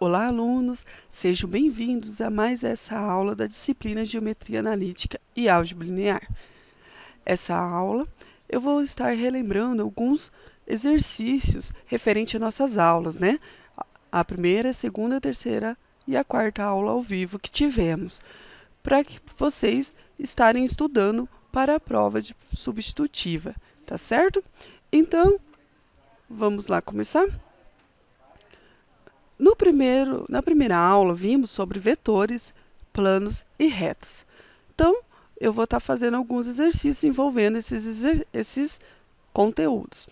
Olá, alunos! Sejam bem-vindos a mais essa aula da disciplina Geometria Analítica e Álgebra Linear. Essa aula eu vou estar relembrando alguns exercícios referente às nossas aulas, né? A primeira, a segunda, a terceira e a quarta aula ao vivo que tivemos, para que vocês estarem estudando para a prova substitutiva, tá certo? Então, vamos lá começar? Na primeira aula, vimos sobre vetores, planos e retas. Então, eu vou estar fazendo alguns exercícios envolvendo esses conteúdos.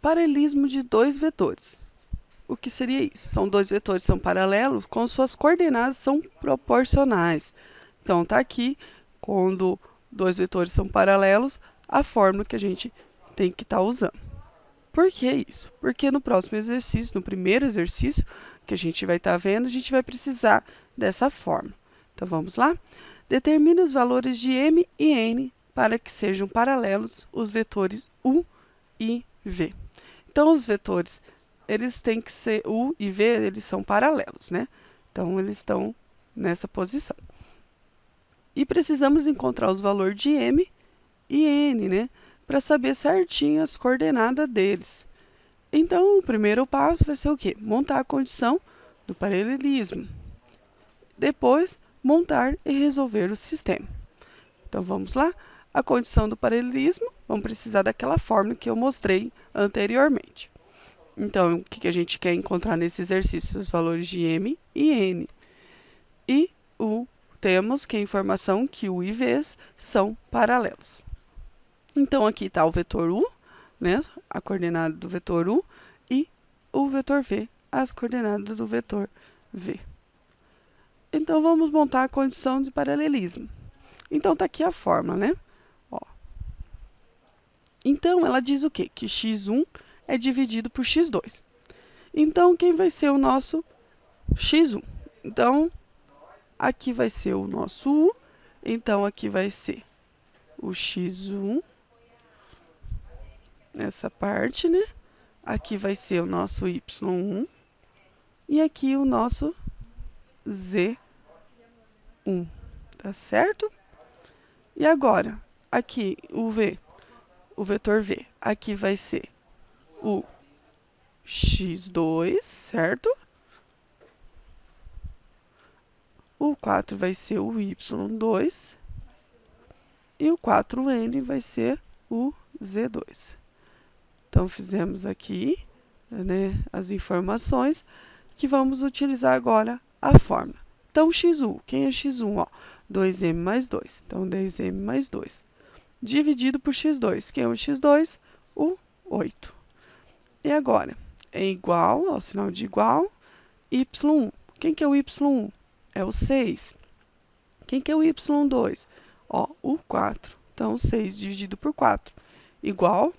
Paralelismo de dois vetores. O que seria isso? São dois vetores que são paralelos, com suas coordenadas são proporcionais. Então, está aqui, quando dois vetores são paralelos, a fórmula que a gente tem que estar usando. Por que isso? Porque no próximo exercício, no primeiro exercício que a gente vai estar vendo, a gente vai precisar dessa fórmula. Então, vamos lá? Determine os valores de m e n para que sejam paralelos os vetores u e v. Então, os vetores, eles têm que ser u e v, eles são paralelos, né? Então, eles estão nessa posição. E precisamos encontrar os valores de m e n, né? Para saber certinho as coordenadas deles. Então, o primeiro passo vai ser o quê? Montar a condição do paralelismo. Depois, montar e resolver o sistema. Então, vamos lá? A condição do paralelismo, vamos precisar daquela fórmula que eu mostrei anteriormente. Então, o que a gente quer encontrar nesse exercício? Os valores de m e n. E temos que a informação que u e v são paralelos. Então, aqui está o vetor u, né, a coordenada do vetor u, e o vetor v, as coordenadas do vetor v. Então, vamos montar a condição de paralelismo. Então, está aqui a fórmula, né? Ó. Então, ela diz o quê? Que x1 é dividido por x2. Então, quem vai ser o nosso x1? Então, aqui vai ser o nosso u. Então, aqui vai ser o x1. Essa parte, né? Aqui vai ser o nosso y1 e aqui o nosso z1, tá certo? E agora, aqui o v, o vetor v, aqui vai ser o x2, certo? O 4 vai ser o y2 e o 4n vai ser o z2. Então, fizemos aqui, né, as informações que vamos utilizar agora a fórmula. Então, x1, quem é x1? Ó, 2m mais 2. Então, 10m mais 2. Dividido por x2. Quem é o x2? O 8. E agora? É igual, ó, sinal de igual, y1. Quem que é o y1? É o 6. Quem que é o y2? Ó, o 4. Então, 6 dividido por 4. Igual,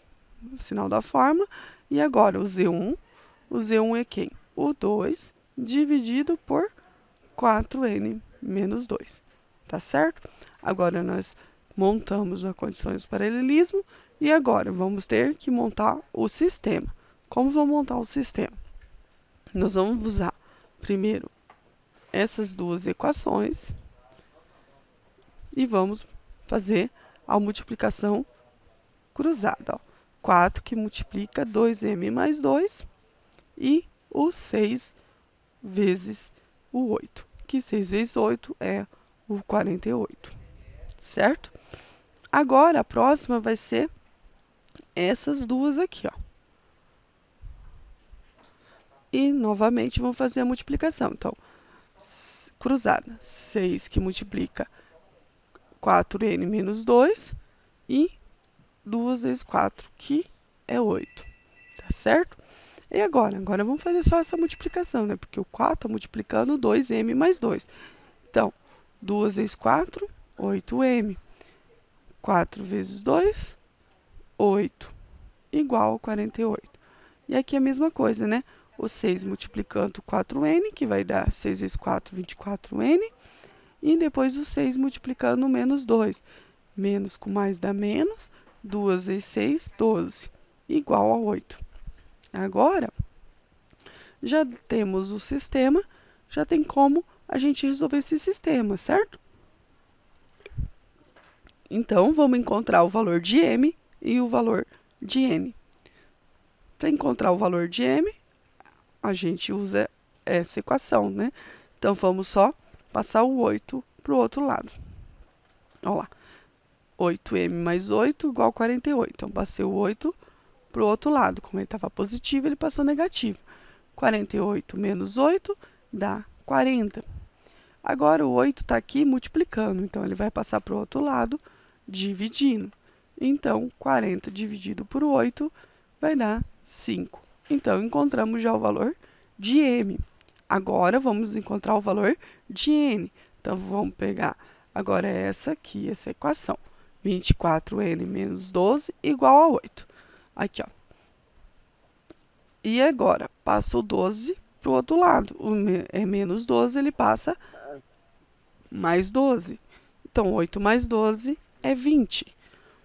o sinal da fórmula. E agora, o z1. O z1 é quem? O 2 dividido por 4n menos 2. Tá certo? Agora, nós montamos as condições do paralelismo e agora vamos ter que montar o sistema. Como vamos montar o sistema? Nós vamos usar primeiro essas duas equações e vamos fazer a multiplicação cruzada. Ó. 4 que multiplica 2m mais 2 e o 6 vezes o 8, que 6 vezes 8 é o 48, certo? Agora, a próxima vai ser essas duas aqui, ó. E, novamente, vamos fazer a multiplicação. Então, cruzada, 6 que multiplica 4n menos 2 e 2 vezes 4, que é 8, tá certo? E agora? Agora vamos fazer só essa multiplicação, né? Porque o 4 está multiplicando 2m mais 2. Então, 2 vezes 4, 8m. 4 vezes 2, 8, igual a 48. E aqui a mesma coisa, né? O 6 multiplicando 4n, que vai dar 6 vezes 4, 24n. E depois o 6 multiplicando menos 2. Menos com mais dá menos. 2 vezes 6, 12. Igual a 8. Agora, já temos o sistema, já tem como a gente resolver esse sistema, certo? Então, vamos encontrar o valor de m e o valor de n. Para encontrar o valor de m, a gente usa essa equação, né? Então, vamos só passar o 8 para o outro lado. Olha lá. 8m mais 8 igual a 48. Então, passei o 8 para o outro lado. Como ele estava positivo, ele passou negativo. 48 menos 8 dá 40. Agora, o 8 está aqui multiplicando. Então, ele vai passar para o outro lado, dividindo. Então, 40 dividido por 8 vai dar 5. Então, encontramos já o valor de m. Agora, vamos encontrar o valor de n. Então, vamos pegar agora essa aqui, essa equação. 24n menos 12 igual a 8. Aqui, ó. E agora, passa o 12 para o outro lado. É menos 12, ele passa mais 12. Então, 8 mais 12 é 20.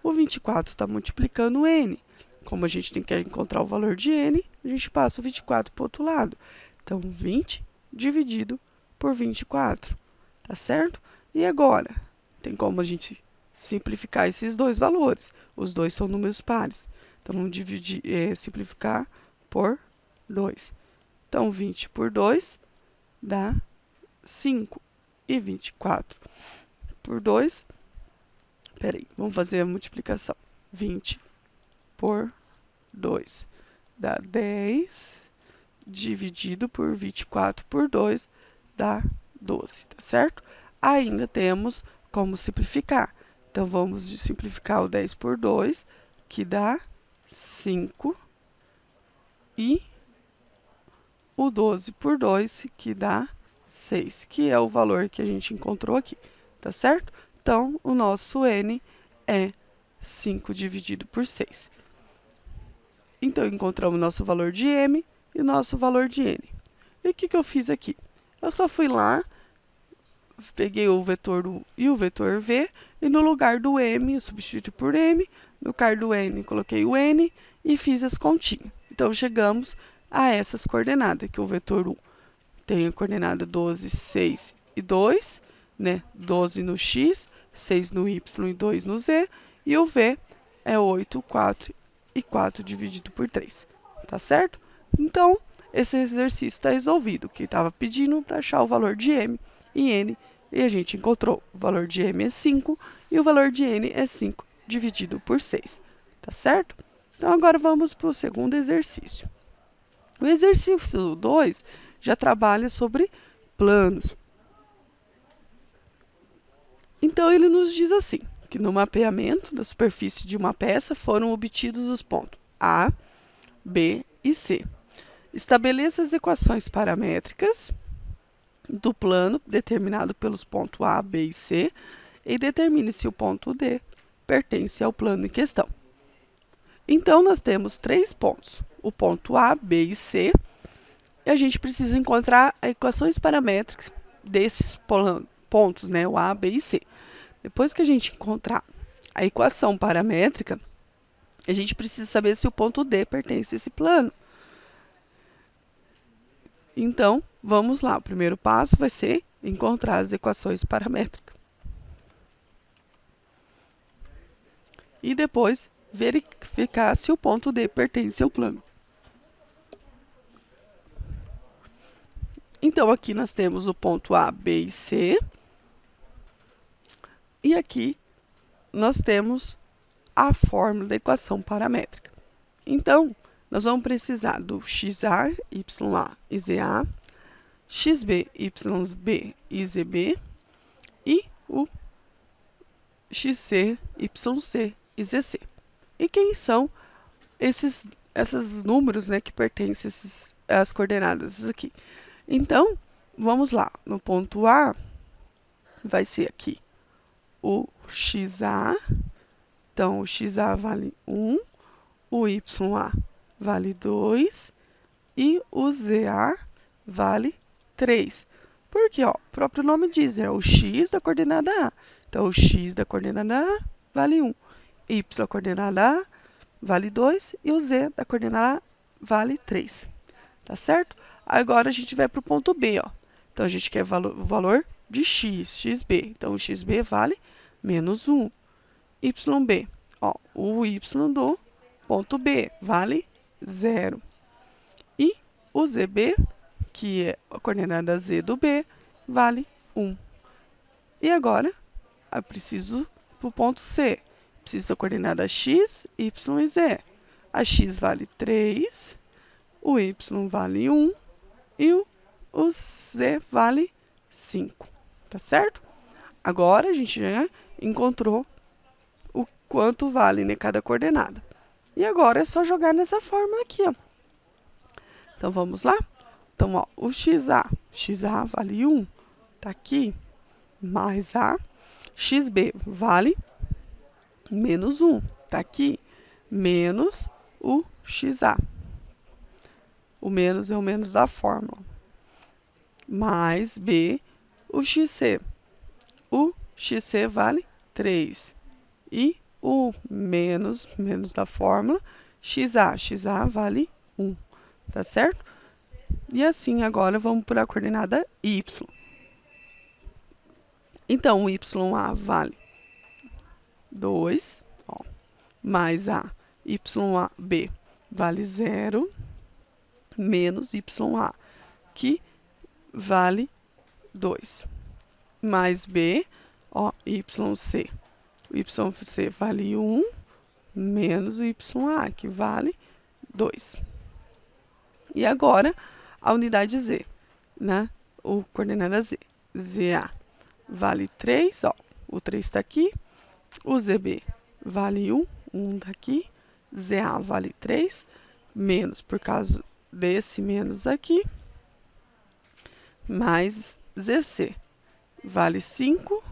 O 24 está multiplicando n. Como a gente tem que encontrar o valor de n, a gente passa o 24 para o outro lado. Então, 20 dividido por 24. Tá certo? E agora? Tem como a gente simplificar esses dois valores. Os dois são números pares. Então, vamos simplificar por 2. Então, 20 por 2 dá 5. E 24 por 2, peraí, vamos fazer a multiplicação. 20 por 2 dá 10, dividido por 24 por 2 dá 12, tá certo? Ainda temos como simplificar. Então, vamos simplificar o 10 por 2, que dá 5, e o 12 por 2, que dá 6, que é o valor que a gente encontrou aqui, tá certo? Então, o nosso n é 5 dividido por 6. Então, encontramos o nosso valor de m e o nosso valor de n. E o que eu fiz aqui? Eu só fui lá, peguei o vetor u e o vetor v, e no lugar do m, eu substituí por m, no lugar do n, coloquei o n e fiz as continhas. Então, chegamos a essas coordenadas, que o vetor u tem a coordenada 12, 6 e 2, né? 12 no x, 6 no y e 2 no z, e o v é 8, 4 e 4 dividido por 3, tá certo? Então, esse exercício está resolvido, que estava pedindo para achar o valor de m e n, e a gente encontrou. O valor de m é 5 e o valor de n é 5 dividido por 6, tá certo? Então, agora vamos para o segundo exercício. O exercício 2 já trabalha sobre planos. Então, ele nos diz assim, que no mapeamento da superfície de uma peça foram obtidos os pontos A, B e C. Estabeleça as equações paramétricas do plano determinado pelos pontos A, B e C e determine se o ponto D pertence ao plano em questão. Então, nós temos 3 pontos, o ponto A, B e C, e a gente precisa encontrar as equações paramétricas desses pontos, né, o A, B e C. Depois que a gente encontrar a equação paramétrica, a gente precisa saber se o ponto D pertence a esse plano. Então, vamos lá. O primeiro passo vai ser encontrar as equações paramétricas. E depois, verificar se o ponto D pertence ao plano. Então, aqui nós temos o ponto A, B e C. E aqui nós temos a fórmula da equação paramétrica. Então, nós vamos precisar do xa, ya e za, xb, yb e zb, e o xc, yc e zc. E quem são esses números, né, que pertencem às coordenadas aqui? Então, vamos lá. No ponto A, vai ser aqui o xa. Então, o xa vale 1, o ya vale 2 e o za vale 3. Porque, ó, o próprio nome diz, é o x da coordenada A. Então, o x da coordenada A vale 1, y da coordenada A vale 2 e o z da coordenada A vale 3. Tá certo? Agora a gente vai para o ponto B, ó. Então a gente quer o valor de x, xb. Então o xb vale menos 1. YB, ó, o y do ponto B vale 0. E o zb, que é a coordenada z do B, vale 1. E agora, eu preciso para o ponto C. Preciso da coordenada x, y e z. A x vale 3, o y vale 1 e o z vale 5. Tá certo? Agora a gente já encontrou o quanto vale, né, cada coordenada. E agora é só jogar nessa fórmula aqui, ó. Então vamos lá? Então, ó, o xa vale 1, tá aqui, mais a xb vale menos 1, tá aqui, menos o xa. O menos é o menos da fórmula. Mais b, o xc. O xc vale 3. E o menos da fórmula, xa vale 1. Tá certo? E assim, agora vamos para a coordenada y. Então, o YA vale 2, ó, mais a YB vale 0, menos YA, que vale 2. Mais B, ó, YC. O YC vale 1, menos o YA, que vale 2. E agora, a unidade Z, né? O coordenada Z. ZA vale 3, ó, o 3 está aqui. O ZB vale 1, 1 está aqui. ZA vale 3, menos por causa desse menos aqui. Mais ZC vale 5,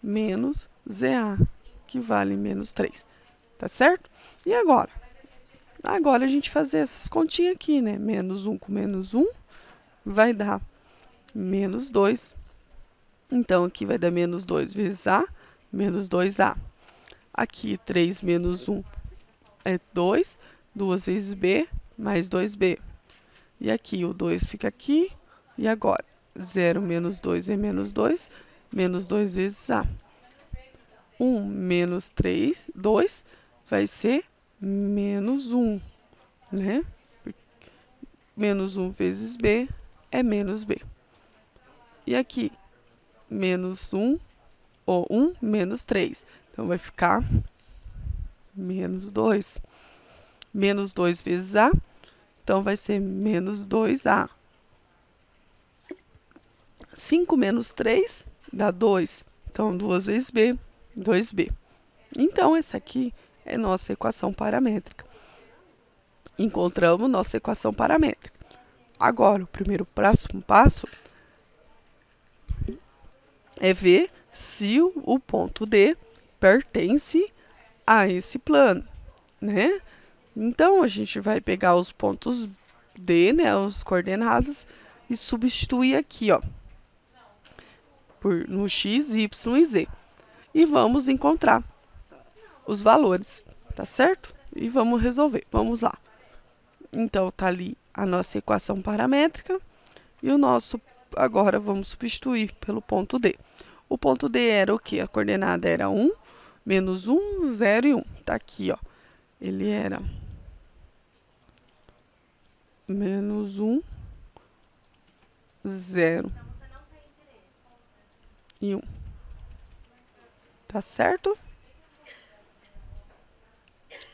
menos ZA, que vale menos 3. Tá certo? E agora? Agora a gente fazer essas continhas aqui, né? Menos 1 com menos 1 vai dar menos 2. Então, aqui vai dar menos 2 vezes A, menos 2A. Aqui, 3 menos 1 é 2. 2 vezes B, mais 2B. E aqui, o 2 fica aqui. E agora, 0 menos 2 é menos 2. Menos 2 vezes A. 1 menos 3, 2, vai ser menos 1, né? Menos 1 vezes B é menos B. E aqui, menos 1, ou 1 menos 3. Então, vai ficar menos 2. Menos 2 vezes A, então vai ser menos 2A. 5 menos 3 dá 2. Então, 2 vezes B, 2B. Então, essa aqui é nossa equação paramétrica. Encontramos nossa equação paramétrica. Agora, o primeiro próximo passo é ver se o ponto D pertence a esse plano, né? Então, a gente vai pegar os pontos D, né, os coordenadas, e substituir aqui, ó, no x, y e z. E vamos encontrar os valores, tá certo? E vamos resolver. Vamos lá. Então, tá ali a nossa equação paramétrica e o nosso, agora vamos substituir pelo ponto D. O ponto D era o quê? A coordenada era 1, menos 1, 0 e 1. Tá aqui, ó. Ele era menos 1, 0 e 1. Tá certo?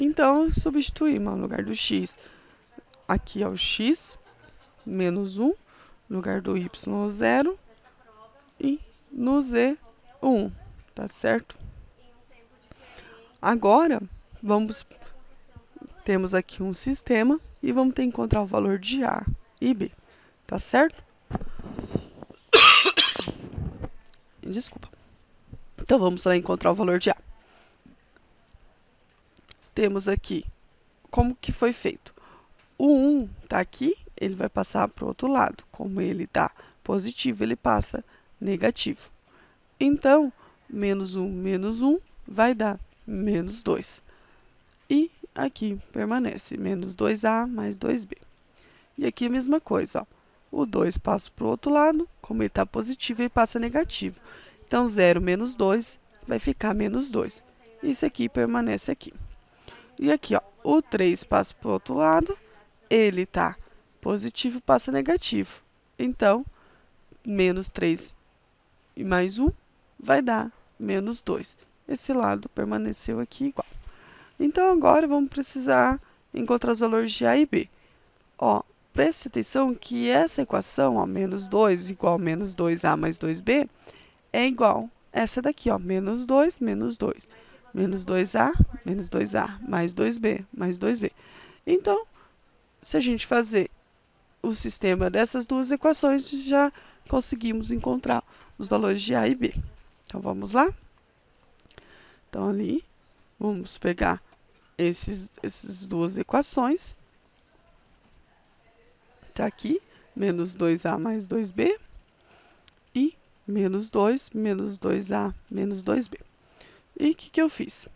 Então, substituímos no lugar do x. Aqui é o x, menos 1, no lugar do y, 0, e no z, 1, tá certo? Agora, temos aqui um sistema e vamos ter que encontrar o valor de A e B, tá certo? Desculpa. Então, vamos lá encontrar o valor de A. Temos aqui, como que foi feito? O 1 está aqui, ele vai passar para o outro lado. Como ele está positivo, ele passa negativo. Então, menos 1 vai dar menos 2. E aqui permanece menos 2A mais 2B. E aqui a mesma coisa, ó. O 2 passa para o outro lado, como ele está positivo, ele passa negativo. Então, 0 menos 2 vai ficar menos 2. Isso aqui permanece aqui. E aqui, ó, o 3 passa para o outro lado, ele está positivo, passa negativo. Então, menos 3 e mais 1 vai dar menos 2. Esse lado permaneceu aqui igual. Então, agora vamos precisar encontrar os valores de A e B. Ó, preste atenção que essa equação, ó, menos 2 igual a menos 2A mais 2B, é igual a essa daqui, ó, menos 2, menos 2. Menos 2A, menos 2A, mais 2B, mais 2B. Então, se a gente fazer o sistema dessas duas equações, já conseguimos encontrar os valores de A e B. Então, vamos lá? Então, ali, vamos pegar essas duas equações. Está aqui, menos 2A mais 2B e menos 2, menos 2A, menos 2B. E o que eu fiz?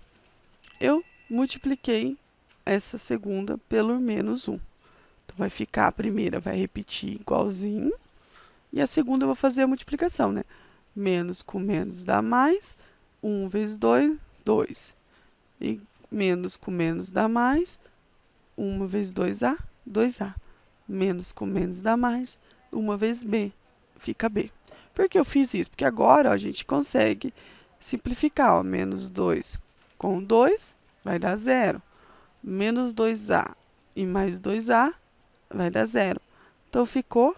Eu multipliquei essa segunda pelo menos 1. Então, vai ficar, a primeira vai repetir igualzinho, e a segunda eu vou fazer a multiplicação, né? Menos com menos dá mais, 1 vezes 2, 2. E menos com menos dá mais, 1 vezes 2A, 2A. Menos com menos dá mais, 1 vezes B, fica B. Por que eu fiz isso? Porque agora ó, a gente consegue simplificar. Ó, menos 2 com 2 vai dar 0. Menos 2A e mais 2A vai dar 0. Então, ficou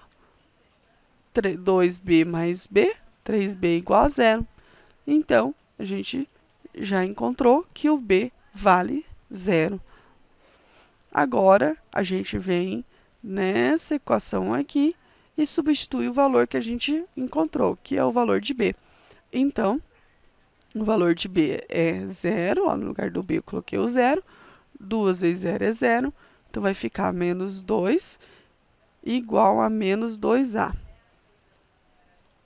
2B mais B, 3B igual a 0. Então, a gente já encontrou que o B vale 0. Agora, a gente vem nessa equação aqui e substitui o valor que a gente encontrou, que é o valor de B. Então, o valor de B é 0, ó, no lugar do B eu coloquei o 0. 2 vezes 0 é 0, então vai ficar menos 2 igual a menos 2A.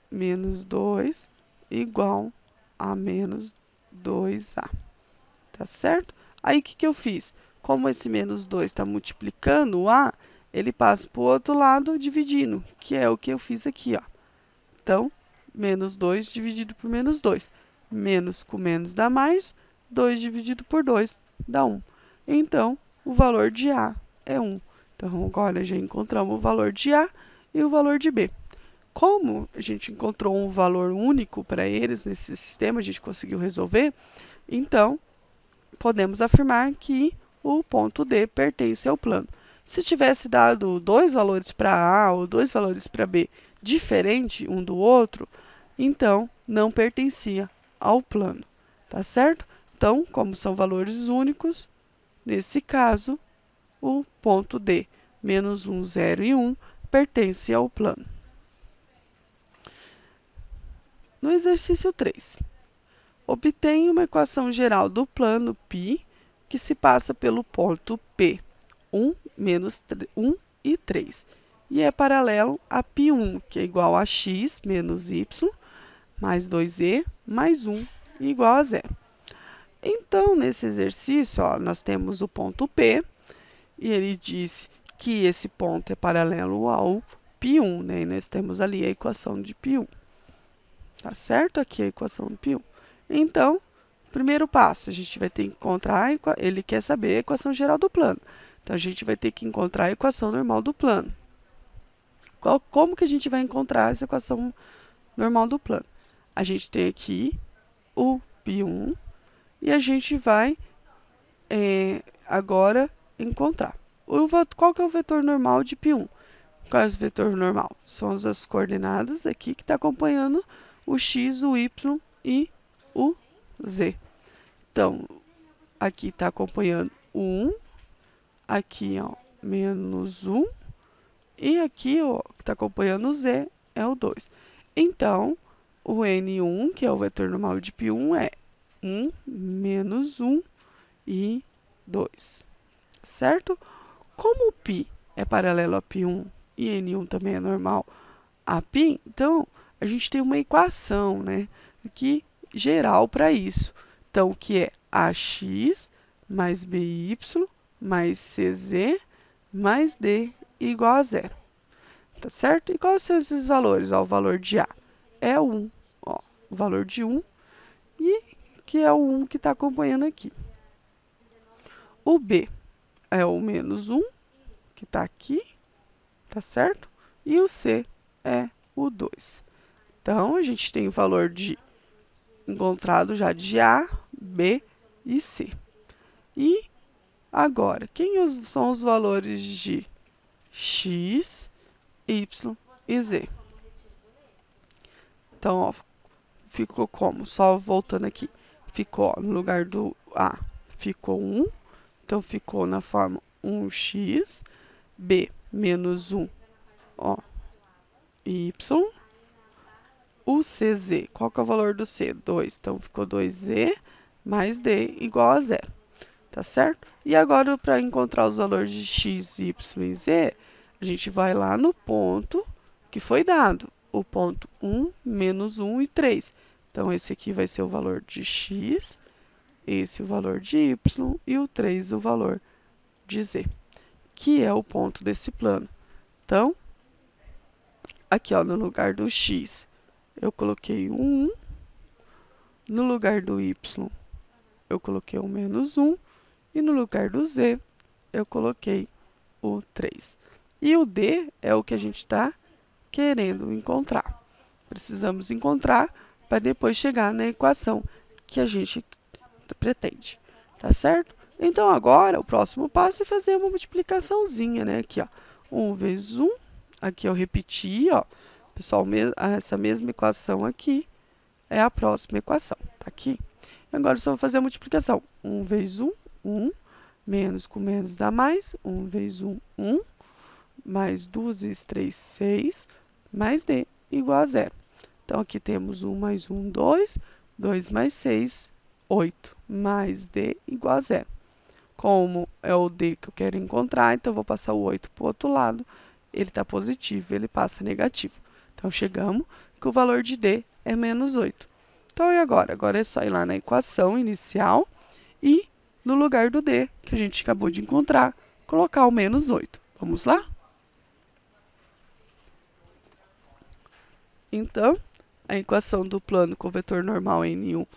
Menos 2 igual a menos 2A. Tá certo? Aí, o que eu fiz? Como esse menos 2 está multiplicando o A, ele passa para o outro lado dividindo, que é o que eu fiz aqui, ó. Então, menos 2 dividido por menos 2. Menos com menos dá mais, 2 dividido por 2 dá 1. Então, o valor de A é 1. Então, agora já encontramos o valor de A e o valor de B. Como a gente encontrou um valor único para eles nesse sistema, a gente conseguiu resolver, então, podemos afirmar que o ponto D pertence ao plano. Se tivesse dado dois valores para A ou dois valores para B diferente um do outro, então não pertencia ao plano, tá certo? Então, como são valores únicos, nesse caso, o ponto D, menos 1, 0 e 1, pertence ao plano. No exercício 3, obtenha uma equação geral do plano π que se passa pelo ponto P, 1, menos 1 e 3, e é paralelo a π1, que é igual a x menos y, mais 2e, mais 1, igual a 0. Então, nesse exercício, ó, nós temos o ponto P, e ele diz que esse ponto é paralelo ao π1, né? E nós temos ali a equação de π1. Tá certo? Aqui a equação de π1. Então, primeiro passo, a gente vai ter que encontrar, ele quer saber a equação geral do plano. Então, a gente vai ter que encontrar a equação normal do plano. Como que a gente vai encontrar essa equação normal do plano? A gente tem aqui o π1 e a gente vai agora encontrar. Qual que é o vetor normal de π1? Qual é o vetor normal? São as coordenadas aqui que está acompanhando o x, o y e o z. Então, aqui está acompanhando o 1, aqui, ó, menos 1, e aqui, ó, que está acompanhando o z, é o 2. Então, o n1, que é o vetor normal de π1, é 1, menos 1 e 2. Certo? Como o π é paralelo a π1 e n1 também é normal a π, então, a gente tem uma equação, né, aqui geral para isso. Então, que é ax mais by mais cz mais dy igual a zero. Tá certo? E quais são esses valores? Ó, o valor de A é 1, ó, o valor de 1, e que é o 1 que está acompanhando aqui. O B é o menos 1, que está aqui, tá certo? E o C é o 2. Então, a gente tem o valor de encontrado já de A, B e C. E agora, são os valores de x, y e z? Então, ó, ficou como? Só voltando aqui. Ficou, ó, no lugar do A, ficou 1. Então, ficou na forma 1x, b menos 1, ó, y. O cz, qual que é o valor do c? 2. Então, ficou 2z mais d igual a zero. Tá certo? E agora, para encontrar os valores de x, y e z, a gente vai lá no ponto que foi dado. O ponto 1, menos 1 e 3. Então, esse aqui vai ser o valor de x, esse o valor de y e o 3 o valor de z, que é o ponto desse plano. Então, aqui ó, no lugar do x, eu coloquei um 1. No lugar do y, eu coloquei o menos 1. E no lugar do z, eu coloquei o 3. E o d é o que a gente está querendo encontrar. Precisamos encontrar para depois chegar na equação que a gente pretende. Tá certo? Então, agora, o próximo passo é fazer uma multiplicaçãozinha, né? Aqui, ó. 1 vezes 1. Aqui eu repeti, ó. Pessoal, essa mesma equação aqui é a próxima equação. Tá aqui? Agora, só vou fazer a multiplicação. 1 vezes 1, 1. Menos com menos dá mais. 1 vezes 1, 1. Mais 2 vezes 3, 6. Mais d igual a zero. Então, aqui temos 1 mais 1, 2. 2 mais 6, 8. Mais d igual a zero. Como é o d que eu quero encontrar, então eu vou passar o 8 para o outro lado. Ele está positivo, ele passa negativo. Então, chegamos que o valor de d é menos 8. Então, e agora? Agora é só ir lá na equação inicial e, no lugar do d, que a gente acabou de encontrar, colocar o menos 8. Vamos lá? Então, a equação do plano com vetor normal N1,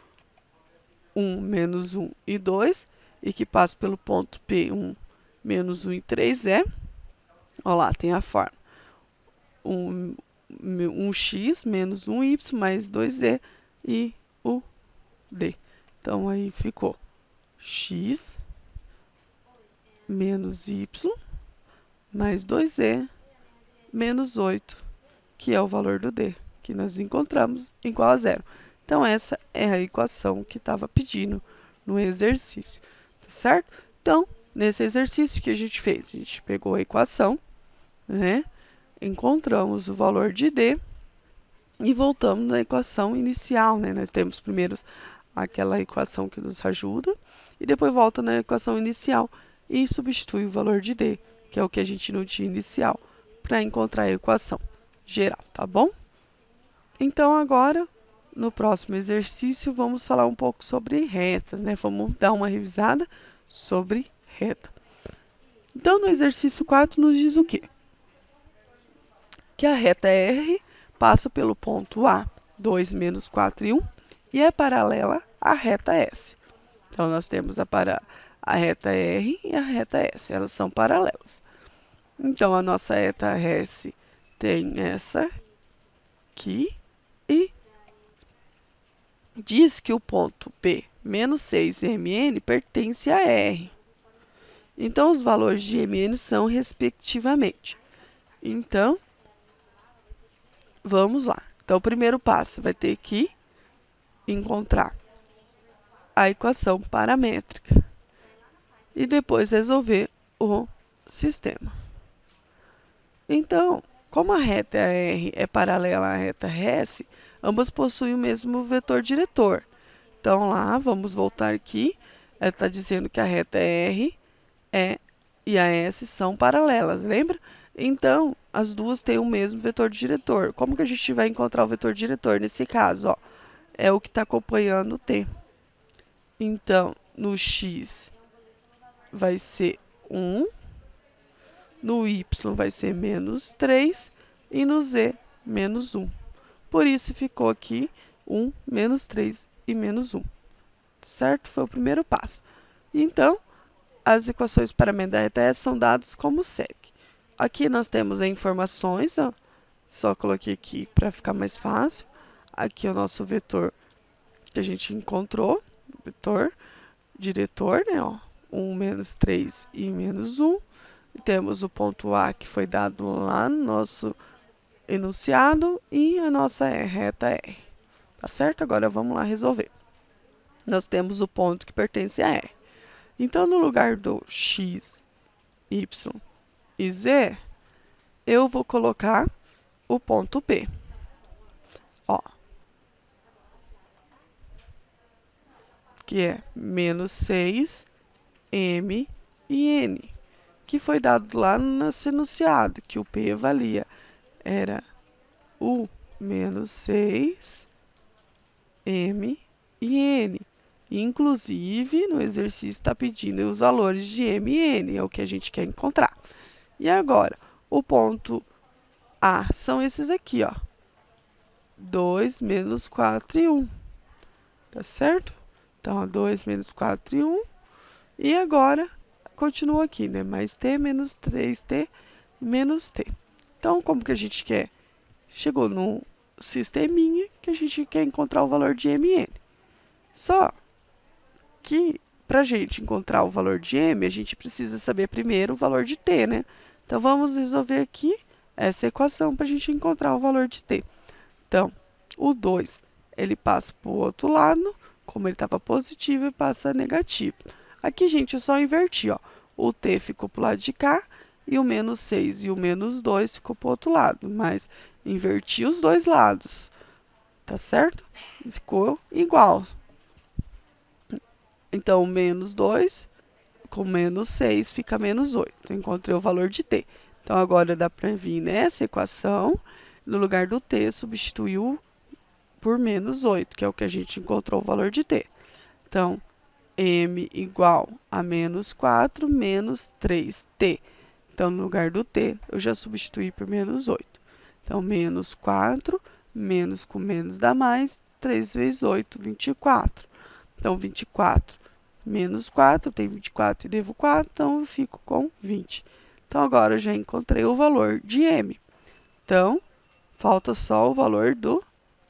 1, menos 1 e 2, e que passa pelo ponto P1, menos 1 e 3 é, olha lá, tem a forma, 1x menos 1y mais 2z e o d. Então, aí ficou x menos y mais 2z menos 8, que é o valor do d, que nós encontramos igual a zero. Então, essa é a equação que estava pedindo no exercício, tá certo? Então, nesse exercício que a gente fez, a gente pegou a equação, né? Encontramos o valor de d e voltamos na equação inicial, né? Nós temos primeiro aquela equação que nos ajuda e depois volta na equação inicial e substitui o valor de d, que é o que a gente não tinha inicial, para encontrar a equação geral, tá bom? Então, agora, no próximo exercício, vamos falar um pouco sobre retas, né? Vamos dar uma revisada sobre reta. Então, no exercício 4, nos diz o quê? Que a reta R passa pelo ponto A, 2, menos 4 e 1, e é paralela à reta S. Então, nós temos a reta R e a reta S, elas são paralelas. Então, a nossa reta S tem essa aqui e diz que o ponto P, menos 6mn, pertence a R. Então, os valores de mn são respectivamente. Então, vamos lá. Então, o primeiro passo vai ter que encontrar a equação paramétrica e depois resolver o sistema. Então, como a reta R é paralela à reta S, ambas possuem o mesmo vetor diretor. Então, lá, vamos voltar aqui. Ela está dizendo que a reta R e a S são paralelas, lembra? Então, as duas têm o mesmo vetor diretor. Como que a gente vai encontrar o vetor diretor? Nesse caso, ó, é o que está acompanhando o T. Então, no X vai ser 1. no y vai ser menos 3 e no z menos 1. Por isso ficou aqui 1, menos 3 e menos 1. Certo? Foi o primeiro passo. Então, as equações para a emenda reta S são dadas como segue. Aqui nós temos as informações, ó, só coloquei aqui para ficar mais fácil. Aqui é o nosso vetor que a gente encontrou, vetor diretor, né, ó, 1, menos 3 e menos 1. E temos o ponto A que foi dado lá no nosso enunciado e a nossa reta R. Tá certo? Agora vamos lá resolver. Nós temos o ponto que pertence a R. Então, no lugar do x, y e z, eu vou colocar o ponto B. Ó, que é menos 6, m e n, que foi dado lá no nosso enunciado, que o P valia era o menos 6, m e n. Inclusive, no exercício está pedindo os valores de m e n, é o que a gente quer encontrar. E agora, o ponto A são esses aqui, ó. 2, menos 4 e 1. Tá certo? Então, 2, menos 4 e 1. E agora, continua aqui, né? Mais t, menos 3t, menos t. Então, como que a gente quer? Chegou no sisteminha que a gente quer encontrar o valor de m e n. Só que, para a gente encontrar o valor de m, a gente precisa saber primeiro o valor de t, né? Então, vamos resolver aqui essa equação para a gente encontrar o valor de t. Então, o 2, ele passa para o outro lado, como ele estava positivo, e passa negativo. Aqui, gente, eu só inverti, ó. O t ficou para o lado de cá e o menos 6 e o menos 2 ficou para o outro lado. Mas inverti os dois lados, tá certo? Ficou igual. Então, menos 2 com menos 6 fica menos 8. Eu encontrei o valor de t. Então, agora dá para vir nessa equação, no lugar do t, substituiu por menos 8, que é o que a gente encontrou o valor de t. Então, m igual a menos 4 menos 3t. Então, no lugar do t, eu já substituí por menos 8. Então, menos 4, menos com menos dá mais, 3 vezes 8, 24. Então, 24 menos 4, tem 24 e devo 4, então eu fico com 20. Então, agora eu já encontrei o valor de m. Então, falta só o valor do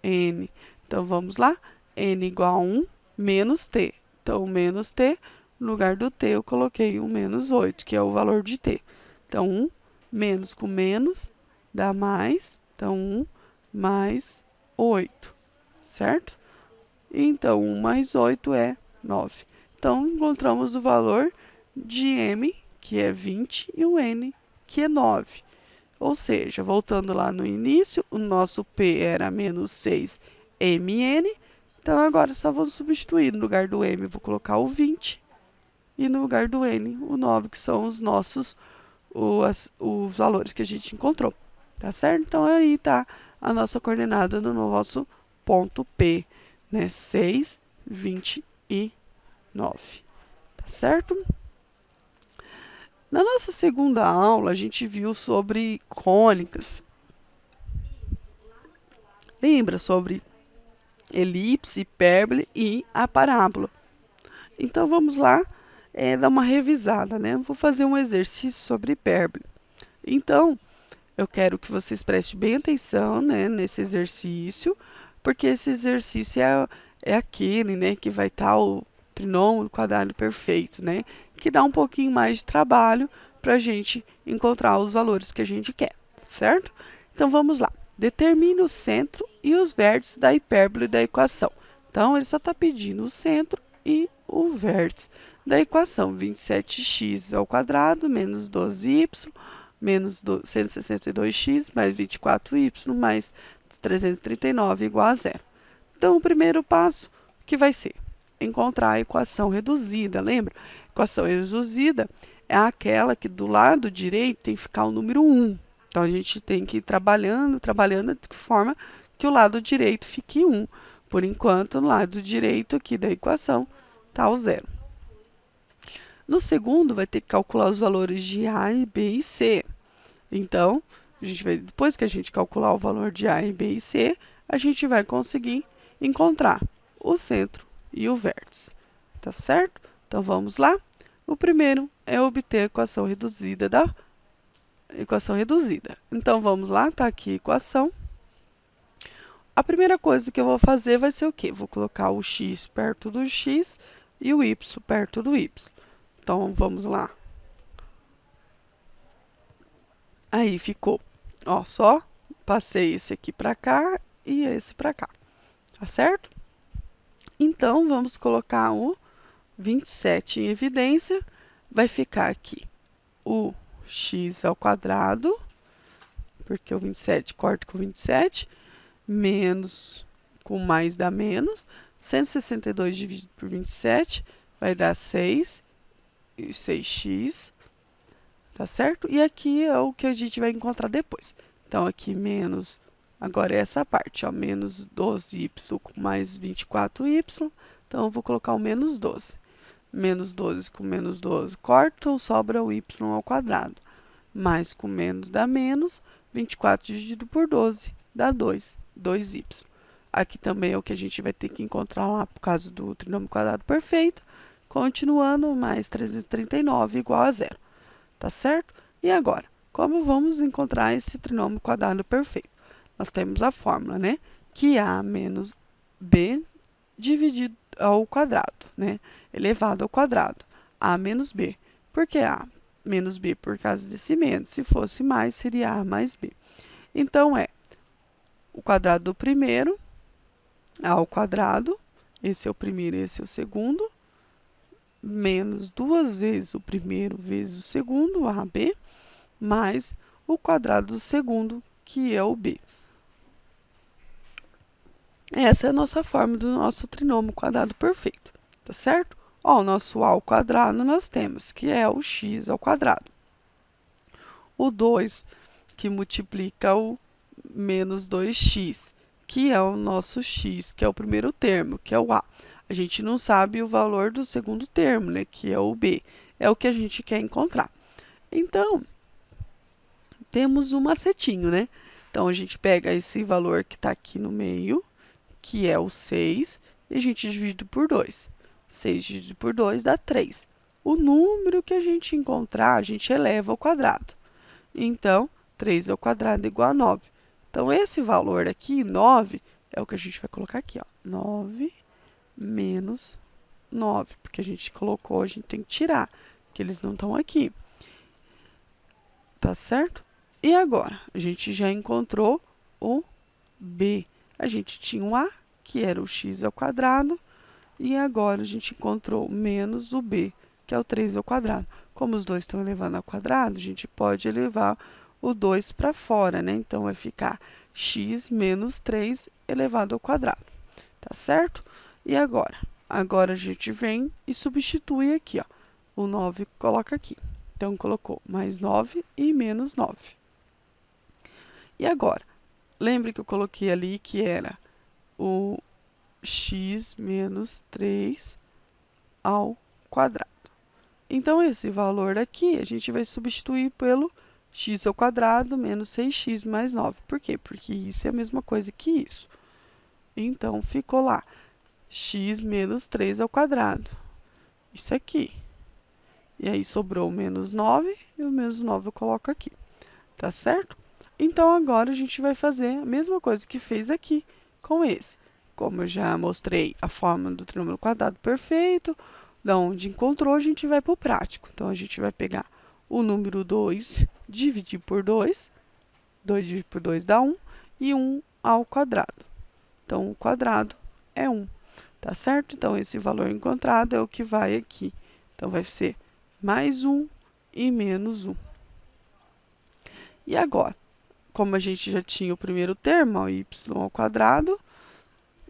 n. Então, vamos lá. N igual a 1 menos t. Então, menos t, no lugar do t, eu coloquei um menos 8, que é o valor de t. Então, 1 menos com menos dá mais. Então, 1 mais 8, certo? Então, 1 mais 8 é 9. Então, encontramos o valor de m, que é 20, e o n, que é 9. Ou seja, voltando lá no início, o nosso P era menos 6 mn. Então, agora só vou substituir. No lugar do m, vou colocar o 20. E no lugar do n, o 9, que são os nossos os valores que a gente encontrou. Tá certo? Então, aí está a nossa coordenada no nosso ponto P, né? 6, 20 e 9. Tá certo? Na nossa segunda aula, a gente viu sobre cônicas. Lembra sobre elipse, hipérbole e a parábola. Então, vamos lá dar uma revisada, né? Vou fazer um exercício sobre hipérbole. Então, eu quero que vocês prestem bem atenção, né, nesse exercício, porque esse exercício é aquele, né, que vai estar o trinômio quadrado perfeito, né, que dá um pouquinho mais de trabalho para a gente encontrar os valores que a gente quer, certo? Então, vamos lá. Determine o centro e os vértices da hipérbole da equação. Então, ele só está pedindo o centro e o vértice da equação. 27x ao quadrado menos 12y menos 162x mais 24y mais 339 igual a zero. Então, o primeiro passo que vai ser encontrar a equação reduzida. Lembra? A equação reduzida é aquela que do lado direito tem que ficar o número 1. Então, a gente tem que ir trabalhando de forma que o lado direito fique 1. Por enquanto, no lado direito aqui da equação está o zero. No segundo, vai ter que calcular os valores de A, e B e C. Então, depois que a gente calcular o valor de A, B e C, a gente vai conseguir encontrar o centro e o vértice. Tá certo? Então, vamos lá? O primeiro é obter a equação reduzida da equação reduzida. Então, vamos lá, tá aqui a equação. A primeira coisa que eu vou fazer vai ser o quê? Vou colocar o x perto do x e o y perto do y. Então, vamos lá. Aí ficou, ó, só passei esse aqui para cá e esse para cá, tá certo? Então, vamos colocar o 27 em evidência. Vai ficar aqui o x ao quadrado, porque o 27 corta com 27, menos com mais dá menos. 162 dividido por 27 vai dar 6, e 6x, tá certo? E aqui é o que a gente vai encontrar depois. Então, aqui menos, agora é essa parte, ó, menos 12y com mais 24y. Então, eu vou colocar o menos 12. Menos 12 com menos 12 corta, sobra o y ao quadrado. Mais com menos dá menos, 24 dividido por 12 dá 2, 2y. Aqui também é o que a gente vai ter que encontrar lá por causa do trinômio quadrado perfeito. Continuando, mais 339 igual a zero. Tá certo? E agora, como vamos encontrar esse trinômio quadrado perfeito? Nós temos a fórmula, né? Que A menos B dividido ao quadrado, né? Elevado ao quadrado. A menos B. Por que A menos B? Por causa desse menos. Se fosse mais, seria A mais B. Então, é o quadrado do primeiro, A ao quadrado. Esse é o primeiro, esse é o segundo. Menos duas vezes o primeiro vezes o segundo, AB, mais o quadrado do segundo, que é o B. Essa é a nossa fórmula do nosso trinômio quadrado perfeito, tá certo? Ó, o nosso A ao quadrado nós temos, que é o x ao quadrado. O 2, que multiplica o menos 2x, que é o nosso x, que é o primeiro termo, que é o A. A gente não sabe o valor do segundo termo, né, que é o B. É o que a gente quer encontrar. Então, temos um macetinho, né? Então, a gente pega esse valor que está aqui no meio, que é o 6, e a gente divide por 2. 6 dividido por 2 dá 3. O número que a gente encontrar, a gente eleva ao quadrado. Então, 3 ao quadrado é igual a 9. Então, esse valor aqui, 9, é o que a gente vai colocar aqui, ó. 9 menos 9, porque a gente colocou, a gente tem que tirar, porque eles não estão aqui. Tá certo? E agora, a gente já encontrou o B. A gente tinha um A, que era o x ao quadrado, e agora a gente encontrou menos o B, que é o 3 ao quadrado. Como os dois estão elevando ao quadrado, a gente pode elevar o 2 para fora, né? Então, vai ficar x menos 3 elevado ao quadrado. Tá certo? E agora? Agora a gente vem e substitui aqui, ó. O 9 coloca aqui. Então, colocou mais 9 e menos 9. E agora? Lembre que eu coloquei ali que era o x menos 3 ao quadrado. Então, esse valor aqui, a gente vai substituir pelo x ao quadrado menos 6x mais 9. Por quê? Porque isso é a mesma coisa que isso. Então, ficou lá x menos 3 ao quadrado. Isso aqui. E aí, sobrou o menos 9, e o menos 9 eu coloco aqui. Tá certo? Então, agora a gente vai fazer a mesma coisa que fez aqui com esse. Como eu já mostrei a fórmula do trinômio quadrado perfeito, da onde encontrou, a gente vai para o prático. Então, a gente vai pegar o número 2, dividir por 2. 2 dividido por 2 dá 1, e 1 ao quadrado. Então, o quadrado é 1. Tá certo? Então, esse valor encontrado é o que vai aqui. Então, vai ser mais 1 e menos 1. E agora? Como a gente já tinha o primeiro termo, ó, y ao quadrado,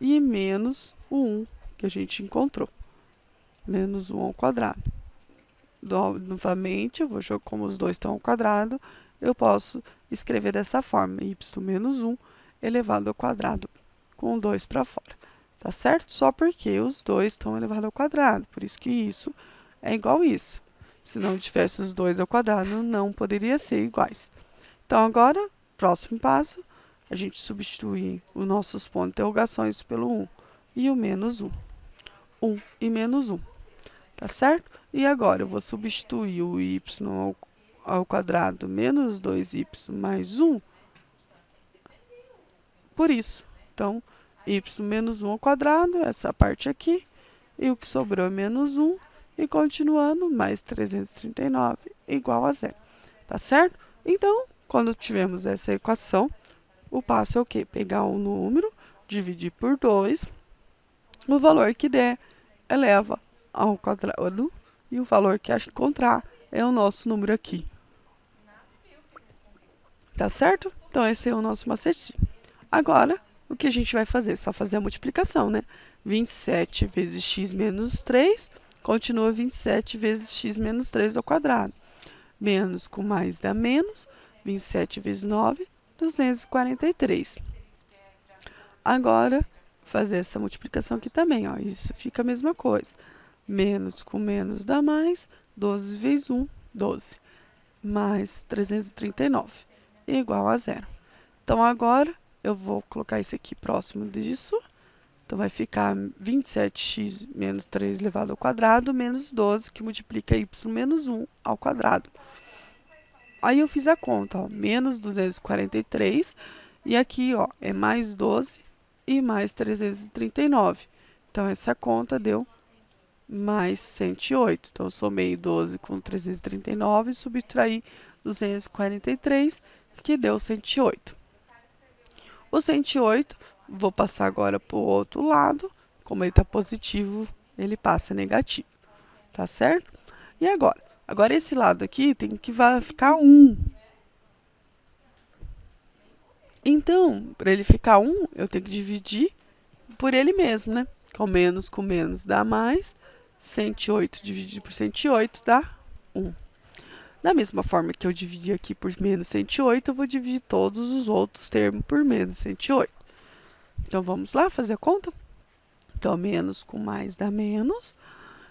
e menos o 1 que a gente encontrou. Menos 1 ao quadrado. Novamente, eu vou jogar como os dois estão ao quadrado, eu posso escrever dessa forma, y menos 1 elevado ao quadrado, com 2 para fora. Tá certo? Só porque os dois estão elevados ao quadrado, por isso que isso é igual a isso. Se não tivesse os dois ao quadrado, não poderia ser iguais. Então, agora, próximo passo, a gente substitui os nossos pontos de interrogações pelo 1 e o menos 1. 1 e menos 1, tá certo? E agora eu vou substituir o y ao quadrado menos 2y mais 1 por isso. Então, y menos 1 ao quadrado, essa parte aqui, e o que sobrou é menos 1, e continuando, mais 339 igual a zero. Tá certo? Então, quando tivermos essa equação, o passo é o quê? Pegar um número, dividir por 2, o valor que der eleva ao quadrado, e o valor que acha que encontrar é o nosso número aqui. Tá certo? Então, esse é o nosso macetinho. Agora, o que a gente vai fazer? Só fazer a multiplicação, né? 27 vezes x menos 3, continua 27 vezes x menos 3 ao quadrado. Menos com mais dá menos, 27 vezes 9, 243. Agora, fazer essa multiplicação aqui também, ó, isso fica a mesma coisa. Menos com menos dá mais, 12 vezes 1, 12, mais 339, igual a zero. Então, agora, eu vou colocar isso aqui próximo disso. Então, vai ficar 27x menos 3 elevado ao quadrado, menos 12, que multiplica y menos 1 ao quadrado. Aí, eu fiz a conta, ó, menos 243, e aqui, ó, é mais 12 e mais 339. Então, essa conta deu mais 108. Então, eu somei 12 com 339 e subtraí 243, que deu 108. O 108, vou passar agora para o outro lado. Como ele está positivo, ele passa negativo. Tá certo? E agora? Agora, esse lado aqui tem que ficar 1. Então, para ele ficar 1, eu tenho que dividir por ele mesmo, né? Com menos dá mais. 108 dividido por 108 dá 1. Da mesma forma que eu dividi aqui por menos 108, eu vou dividir todos os outros termos por menos 108. Então, vamos lá fazer a conta? Então, menos com mais dá menos.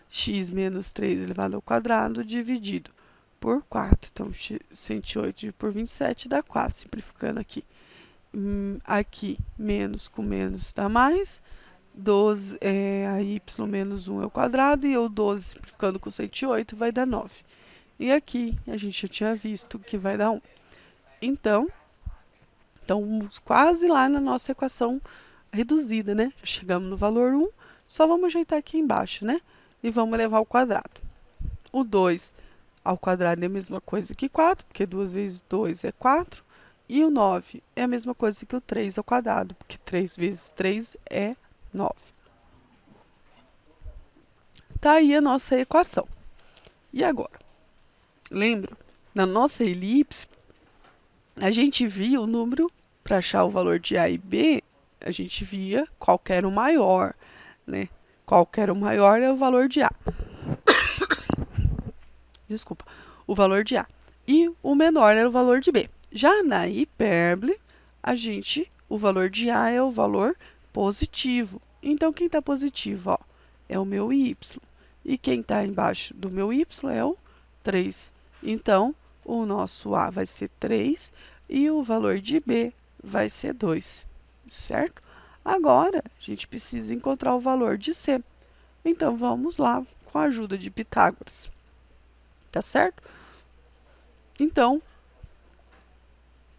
X menos 3 elevado ao quadrado dividido por 4. Então, 108 dividido por 27 dá 4, simplificando aqui. Aqui, menos com menos dá mais. 12, a y menos 1 é o quadrado, e o 12 simplificando com 108 vai dar 9. E aqui, a gente já tinha visto que vai dar 1. Então, estamos quase lá na nossa equação reduzida, né? Já chegamos no valor 1, só vamos ajeitar aqui embaixo, né? E vamos levar ao quadrado. O 2 ao quadrado é a mesma coisa que 4, porque 2 vezes 2 é 4. E o 9 é a mesma coisa que o 3 ao quadrado, porque 3 vezes 3 é 9. Tá aí a nossa equação. E agora? Lembra? Na nossa elipse, a gente via o número, para achar o valor de A e B, a gente via qual que era o maior, né? Qual que era o maior é o valor de A. Desculpa. O valor de A. E o menor era o valor de B. Já na hipérbole, o valor de A é o valor positivo. Então, quem está positivo, ó, é o meu y. E quem está embaixo do meu y é o 3. Então, o nosso A vai ser 3 e o valor de B vai ser 2, certo? Agora, a gente precisa encontrar o valor de C. Então, vamos lá com a ajuda de Pitágoras. Tá certo? Então,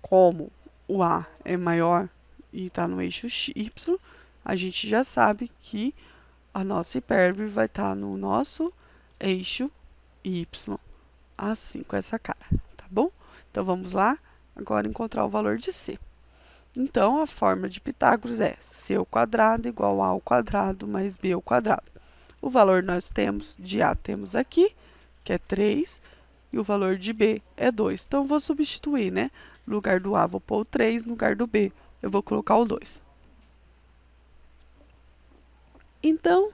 como o A é maior e está no eixo y, a gente já sabe que a nossa hipérbole vai estar no nosso eixo y, assim, com essa cara, tá bom? Então, vamos lá agora encontrar o valor de C. Então, a fórmula de Pitágoras é C ao quadrado igual a ao quadrado mais B ao quadrado. O valor nós temos de A temos aqui, que é 3, e o valor de B é 2. Então, eu vou substituir, né? No lugar do A, vou pôr o 3, no lugar do B, eu vou colocar o 2. Então,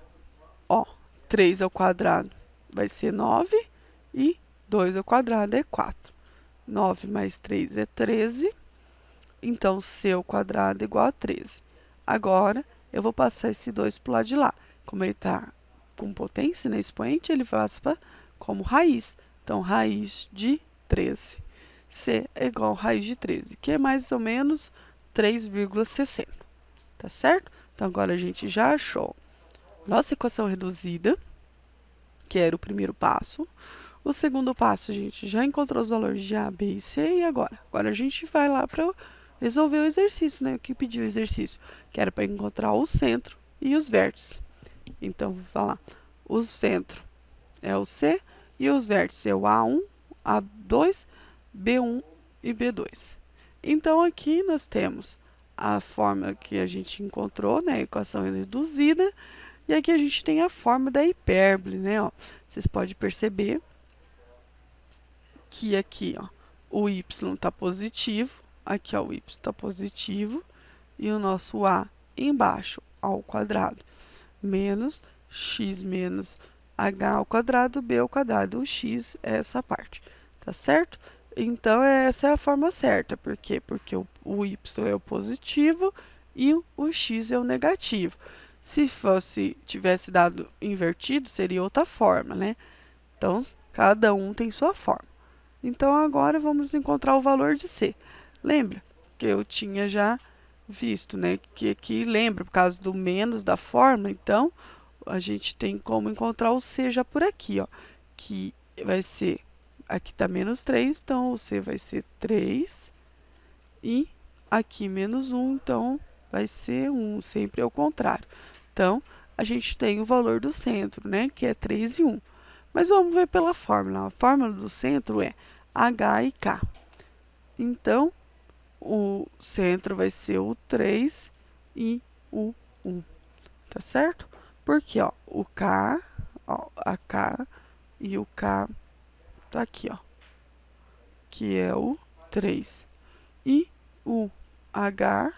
ó, 3 ao quadrado vai ser 9 e 2 ao quadrado é 4. 9 mais 3 é 13, então C ao quadrado é igual a 13. Agora, eu vou passar esse 2 para o lado de lá. Como ele está com potência, né, expoente, ele passa como raiz. Então, raiz de 13. C é igual a raiz de 13, que é mais ou menos 3,60. Tá certo? Então, agora a gente já achou nossa equação reduzida, que era o primeiro passo. O segundo passo, a gente já encontrou os valores de A, B e C, e agora? Agora a gente vai lá para resolver o exercício, né? O que pediu o exercício? Que era para encontrar o centro e os vértices. Então, vou falar. O centro é o C e os vértices é o A1, A2, B1 e B2. Então, aqui nós temos a forma que a gente encontrou, né? A equação reduzida. E aqui a gente tem a forma da hipérbole, né? Ó, vocês podem perceber que aqui, ó, o y está positivo, aqui ó, o y está positivo, e o nosso a embaixo ao quadrado, menos x menos h ao quadrado, b ao quadrado. O x é essa parte, tá certo? Então, essa é a forma certa. Por quê? Porque o y é o positivo e o x é o negativo. Se tivesse dado invertido, seria outra forma, né? Então, cada um tem sua forma. Então, agora vamos encontrar o valor de C. Lembra que eu tinha já visto, né? Que aqui, lembra, por causa do menos da forma, então, a gente tem como encontrar o C já por aqui, ó. Que vai ser, aqui está menos 3, então o C vai ser 3. E aqui menos 1, então vai ser 1, sempre ao contrário. Então, a gente tem o valor do centro, né? Que é 3 e 1. Mas vamos ver pela fórmula. A fórmula do centro é H e K. Então, o centro vai ser o 3 e o 1. Tá certo? Porque, ó, o K, ó, a K e o K tá aqui, ó, que é o 3. E o H,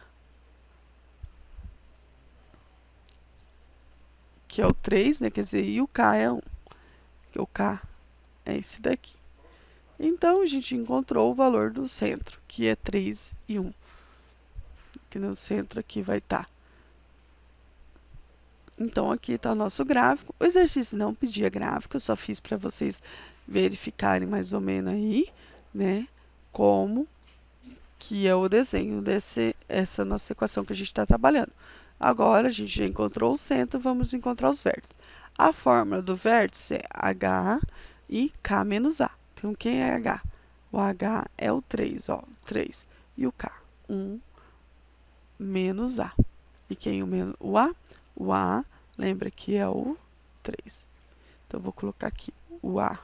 que é o 3, né? Quer dizer, e o K é 1. Que o K é esse daqui. Então, a gente encontrou o valor do centro, que é 3 e 1. Que no centro aqui vai estar. Então, aqui está o nosso gráfico. O exercício não pedia gráfico, eu só fiz para vocês verificarem mais ou menos aí, né, como que é o desenho essa nossa equação que a gente está trabalhando. Agora, a gente já encontrou o centro, vamos encontrar os vértices. A fórmula do vértice é H e K menos A. Então, quem é H? O H é o 3, ó, 3. E o K? 1 menos A. E quem o A? O A, lembra que é o 3. Então, vou colocar aqui. O A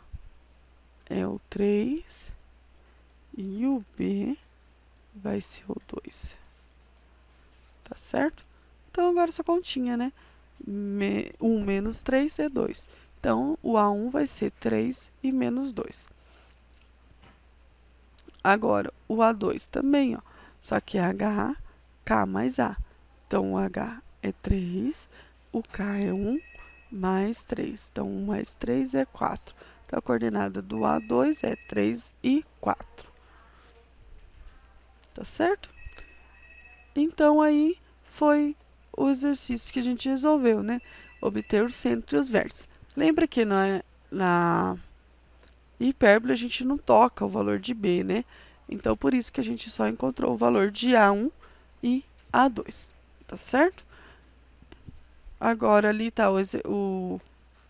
é o 3 e o B vai ser o 2. Tá certo? Então, agora essa continha, né? 1 menos 3 é 2. Então, o A1 vai ser 3 e menos 2. Agora, o A2 também, ó. Só que é H, K mais A. Então, o H é 3, o K é 1 mais 3. Então, 1 mais 3 é 4. Então, a coordenada do A2 é 3 e 4. Tá certo? Então, aí foi o exercício que a gente resolveu, né? Obter o centro e os vértices. Lembra que na hipérbole a gente não toca o valor de B, né? Então, por isso que a gente só encontrou o valor de A1 e A2. Tá certo? Agora, ali está o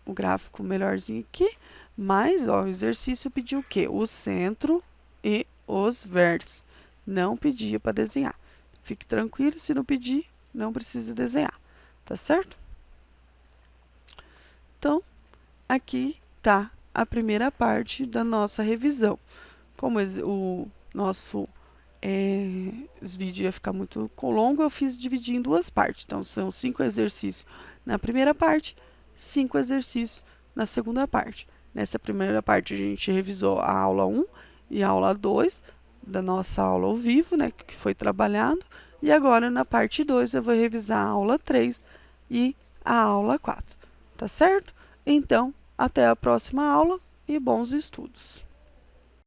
gráfico melhorzinho aqui. Mas, ó, o exercício pediu o quê? O centro e os vértices. Não pedia para desenhar. Fique tranquilo, se não pedir, não precisa desenhar. Tá certo? Então, aqui está a primeira parte da nossa revisão. Como o nosso esse vídeo ia ficar muito longo, eu fiz dividir em duas partes. Então, são 5 exercícios na primeira parte, 5 exercícios na segunda parte. Nessa primeira parte, a gente revisou a aula 1 e a aula 2 da nossa aula ao vivo, né, que foi trabalhado. E agora, na parte 2, eu vou revisar a aula 3 e a aula 4. Tá certo? Então, até a próxima aula e bons estudos!